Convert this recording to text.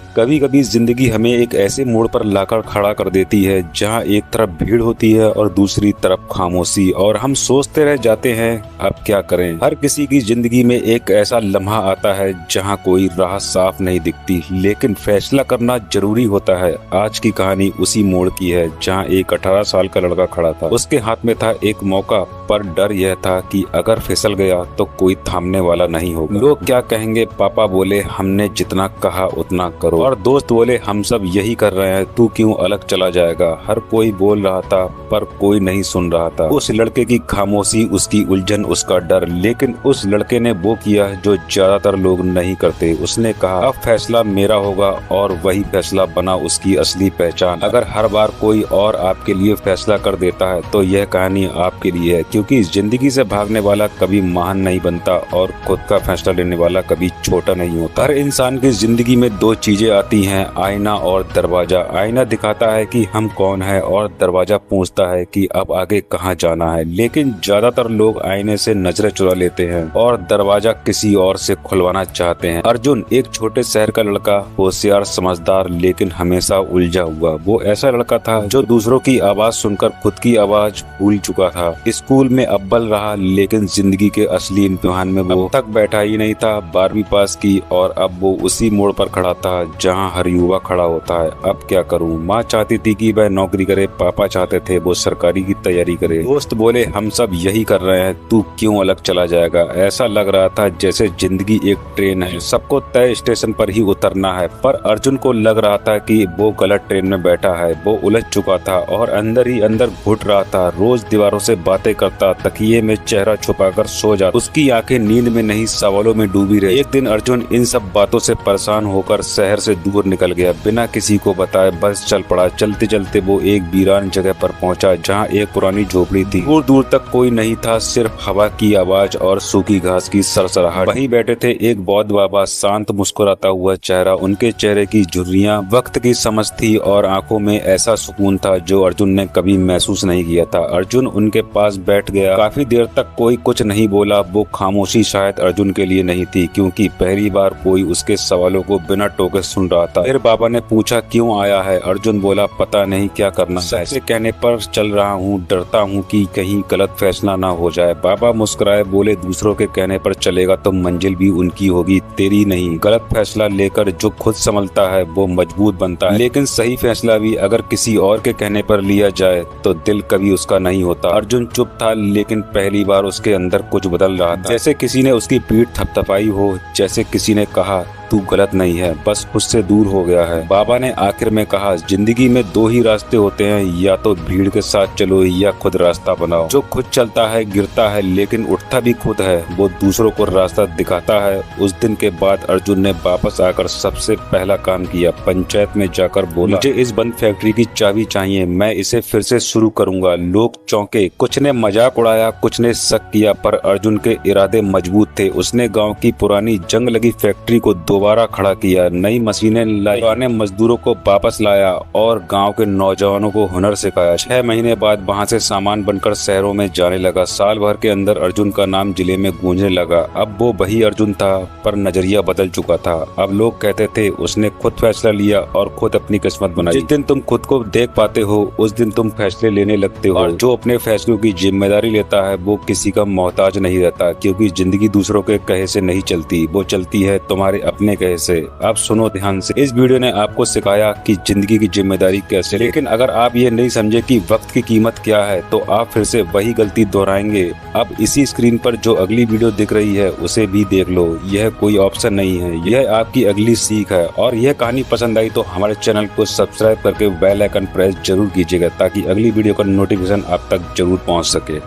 कभी कभी जिंदगी हमें एक ऐसे मोड़ पर लाकर खड़ा कर देती है जहां एक तरफ भीड़ होती है और दूसरी तरफ खामोशी, और हम सोचते रह जाते हैं अब क्या करें। हर किसी की जिंदगी में एक ऐसा लम्हा आता है जहां कोई राह साफ नहीं दिखती, लेकिन फैसला करना जरूरी होता है। आज की कहानी उसी मोड़ की है जहां एक 18 साल का लड़का खड़ा था। उसके हाथ में था एक मौका, पर डर यह था कि अगर फिसल गया तो कोई थामने वाला नहीं होगा। लोग क्या कहेंगे? पापा बोले हमने जितना कहा उतना करो, और दोस्त बोले हम सब यही कर रहे हैं, तू क्यों अलग चला जाएगा। हर कोई बोल रहा था पर कोई नहीं सुन रहा था। उस लड़के की खामोशी, उसकी उलझन, उसका डर। लेकिन उस लड़के ने वो किया जो ज्यादातर लोग नहीं करते। उसने कहा अब फैसला मेरा होगा, और वही फैसला बना उसकी असली पहचान। अगर हर बार कोई और आपके लिए फैसला कर देता है तो यह कहानी आपके लिए है, क्योंकि जिंदगी से भागने वाला कभी महान नहीं बनता और खुद का फैसला लेने वाला कभी छोटा नहीं होता। हर इंसान की जिंदगी में दो चीजें आती हैं, आईना और दरवाजा। आईना दिखाता है कि हम कौन है, और दरवाजा पूछता है कि अब आगे कहाँ जाना है। लेकिन ज्यादातर लोग आईने से नजरें चुरा लेते हैं और दरवाजा किसी और से खुलवाना चाहते हैं। अर्जुन एक छोटे शहर का लड़का, होशियार, समझदार, लेकिन हमेशा उलझा हुआ। वो ऐसा लड़का था जो दूसरों की आवाज सुनकर खुद की आवाज भूल चुका था। स्कूल में अव्वल रहा, लेकिन जिंदगी के असली इम्तिहान में वो तक बैठा ही नहीं था। 12वीं पास की और अब वो उसी मोड़ पर खड़ा था जहां हर युवा खड़ा होता है। अब क्या करूं? माँ चाहती थी कि वह नौकरी करे, पापा चाहते थे वो सरकारी की तैयारी करे, दोस्त बोले हम सब यही कर रहे हैं, तू क्यों अलग चला जाएगा। ऐसा लग रहा था जैसे जिंदगी एक ट्रेन है, सबको तय स्टेशन पर ही उतरना है। पर अर्जुन को लग रहा था कि वो गलत ट्रेन में बैठा है। वो उलझ चुका था और अंदर ही अंदर घुट रहा था। रोज दीवारों से बातें करता, तकिए में चेहरा छुपाकर सो जाता। उसकी आंखें नींद में नहीं सवालों में डूबी रही। एक दिन अर्जुन इन सब बातों से परेशान होकर शहर से दूर निकल गया, बिना किसी को बताए बस चल पड़ा। चलते चलते वो एक वीरान जगह पर पहुंचा जहां एक पुरानी झोपड़ी थी। दूर दूर तक कोई नहीं था, सिर्फ हवा की आवाज और सूखी घास की सरसराहट। वहीं बैठे थे एक बौद्ध बाबा, शांत मुस्कुराता हुआ चेहरा, उनके चेहरे की झुर्रियां वक्त की समझ थी और आंखों में ऐसा सुकून था जो अर्जुन ने कभी महसूस नहीं किया था। अर्जुन उनके पास बैठ गया। काफी देर तक कोई कुछ नहीं बोला। वो खामोशी शायद अर्जुन के लिए नहीं थी, क्योंकि पहली बार कोई उसके सवालों को बिना टोके सुन रहा था। फिर बाबा ने पूछा क्यों आया है? अर्जुन बोला पता नहीं क्या करना है, सबके कहने पर चल रहा हूँ, डरता हूँ कि कहीं गलत फैसला ना हो जाए। बाबा मुस्कुराए, बोले दूसरों के कहने पर चलेगा तो मंजिल भी उनकी होगी, तेरी नहीं। गलत फैसला लेकर जो खुद संभलता है वो मजबूत बनता है, लेकिन सही फैसला भी अगर किसी और के कहने पर लिया जाए तो दिल कभी उसका नहीं होता। अर्जुन चुप था, लेकिन पहली बार उसके अंदर कुछ बदल रहा था। जैसे किसी ने उसकी पीठ थपथपाई हो, जैसे किसी ने कहा तू गलत नहीं है, बस उससे दूर हो गया है। बाबा ने आखिर में कहा जिंदगी में दो ही रास्ते होते हैं, या तो भीड़ के साथ चलो या खुद रास्ता बनाओ। जो खुद चलता है गिरता है, लेकिन उठता भी खुद है। वो दूसरों को रास्ता दिखाता है। उस दिन के बाद अर्जुन ने वापस आकर सबसे पहला काम किया, पंचायत में जाकर बोला मुझे इस बंद फैक्ट्री की चाबी चाहिए, मैं इसे फिर से शुरू करूंगा। लोग चौंके, कुछ ने मजाक उड़ाया, कुछ ने शक किया, पर अर्जुन के इरादे मजबूत थे। उसने गाँव की पुरानी जंग लगी फैक्ट्री को दोबारा खड़ा किया, नई मशीनें लाई, पुराने मजदूरों को वापस लाया और गांव के नौजवानों को हुनर सिखाया। 6 महीने बाद वहां से सामान बनकर शहरों में जाने लगा। साल भर के अंदर अर्जुन का नाम जिले में गूंजने लगा। अब वो वही अर्जुन था, पर नजरिया बदल चुका था। अब लोग कहते थे उसने खुद फैसला लिया और खुद अपनी किस्मत बनाई। जिस दिन तुम खुद को देख पाते हो उस दिन तुम फैसले लेने लगते हो, और जो अपने फैसलों की जिम्मेदारी लेता है वो किसी का मोहताज नहीं रहता, क्योंकि जिंदगी दूसरों के कहे से नहीं चलती, वो चलती है तुम्हारे अपने कहे से। अब सुनो ध्यान से, इस वीडियो ने आपको सिखाया कि जिंदगी की जिम्मेदारी कैसे, लेकिन अगर आप ये नहीं समझे कि वक्त की कीमत क्या है तो आप फिर से वही गलती दोहराएंगे। अब इसी स्क्रीन पर जो अगली वीडियो दिख रही है उसे भी देख लो, यह कोई ऑप्शन नहीं है, यह आपकी अगली सीख है। और यह कहानी पसंद आई तो हमारे चैनल को सब्सक्राइब करके बेल आइकन प्रेस जरूर कीजिएगा, ताकि अगली वीडियो का नोटिफिकेशन आप तक जरूर पहुँच सके।